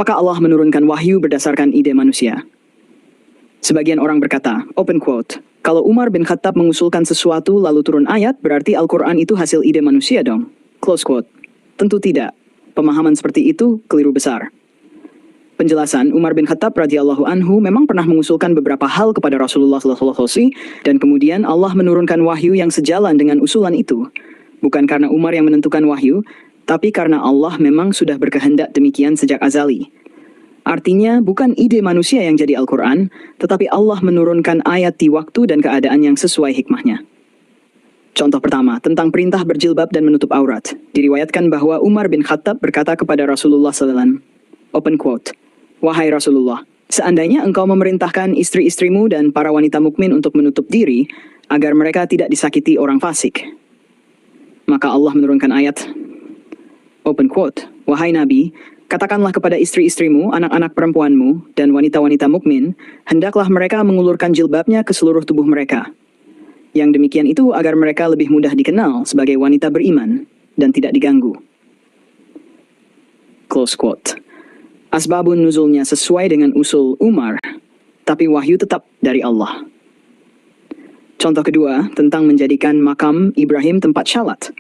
Apakah Allah menurunkan wahyu berdasarkan ide manusia? Sebagian orang berkata, open quote, kalau Umar bin Khattab mengusulkan sesuatu lalu turun ayat, berarti Al-Quran itu hasil ide manusia dong. Close quote. Tentu tidak. Pemahaman seperti itu keliru besar. Penjelasan, Umar bin Khattab radhiyallahu anhu memang pernah mengusulkan beberapa hal kepada Rasulullah SAW, dan kemudian Allah menurunkan wahyu yang sejalan dengan usulan itu. Bukan karena Umar yang menentukan wahyu, tapi karena Allah memang sudah berkehendak demikian sejak azali. Artinya, bukan ide manusia yang jadi Al-Quran, tetapi Allah menurunkan ayat di waktu dan keadaan yang sesuai hikmahnya. Contoh pertama, tentang perintah berjilbab dan menutup aurat. Diriwayatkan bahwa Umar bin Khattab berkata kepada Rasulullah SAW, open quote, wahai Rasulullah, seandainya engkau memerintahkan istri-istrimu dan para wanita mukmin untuk menutup diri, agar mereka tidak disakiti orang fasik, maka Allah menurunkan ayat, open quote, wahai Nabi, katakanlah kepada istri-istrimu, anak-anak perempuanmu, dan wanita-wanita mukmin, hendaklah mereka mengulurkan jilbabnya ke seluruh tubuh mereka. Yang demikian itu agar mereka lebih mudah dikenal sebagai wanita beriman, dan tidak diganggu. Close quote. Asbabun nuzulnya sesuai dengan usul Umar, tapi wahyu tetap dari Allah. Contoh kedua, tentang menjadikan makam Ibrahim tempat syalat.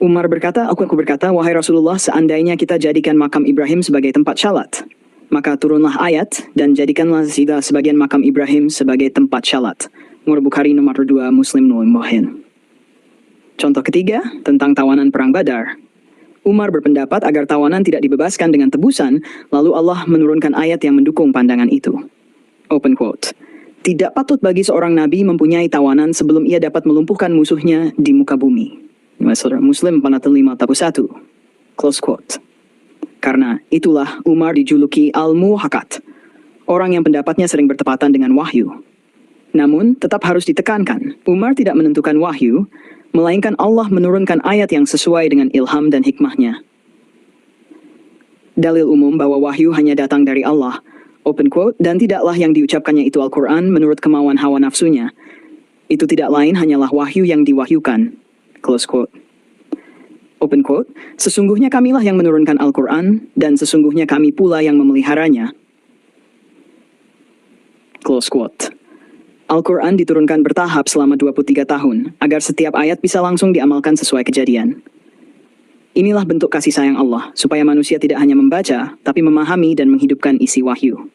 Umar berkata, aku berkata, wahai Rasulullah, seandainya kita jadikan makam Ibrahim sebagai tempat syalat, maka turunlah ayat, dan jadikanlah kita sebagian makam Ibrahim sebagai tempat syalat. Bukhari nomor 2, Muslim nomor 1. Contoh ketiga, tentang tawanan perang Badar. Umar berpendapat agar tawanan tidak dibebaskan dengan tebusan, lalu Allah menurunkan ayat yang mendukung pandangan itu. Open quote. Tidak patut bagi seorang nabi mempunyai tawanan sebelum ia dapat melumpuhkan musuhnya di muka bumi. Muslim 45/1. Close quote. Karena itulah Umar dijuluki Al-Muhakat, orang yang pendapatnya sering bertepatan dengan wahyu. Namun, tetap harus ditekankan, Umar tidak menentukan wahyu, melainkan Allah menurunkan ayat yang sesuai dengan ilham dan hikmahnya. Dalil umum bahwa wahyu hanya datang dari Allah, open quote, dan tidaklah yang diucapkannya itu Al-Quran menurut kemauan hawa nafsunya. Itu tidak lain hanyalah wahyu yang diwahyukan. Close quote. Open quote, sesungguhnya kamilah yang menurunkan Al-Quran, dan sesungguhnya kami pula yang memeliharanya. Close quote. Al-Quran diturunkan bertahap selama 23 tahun, agar setiap ayat bisa langsung diamalkan sesuai kejadian. Inilah bentuk kasih sayang Allah, supaya manusia tidak hanya membaca, tapi memahami dan menghidupkan isi wahyu.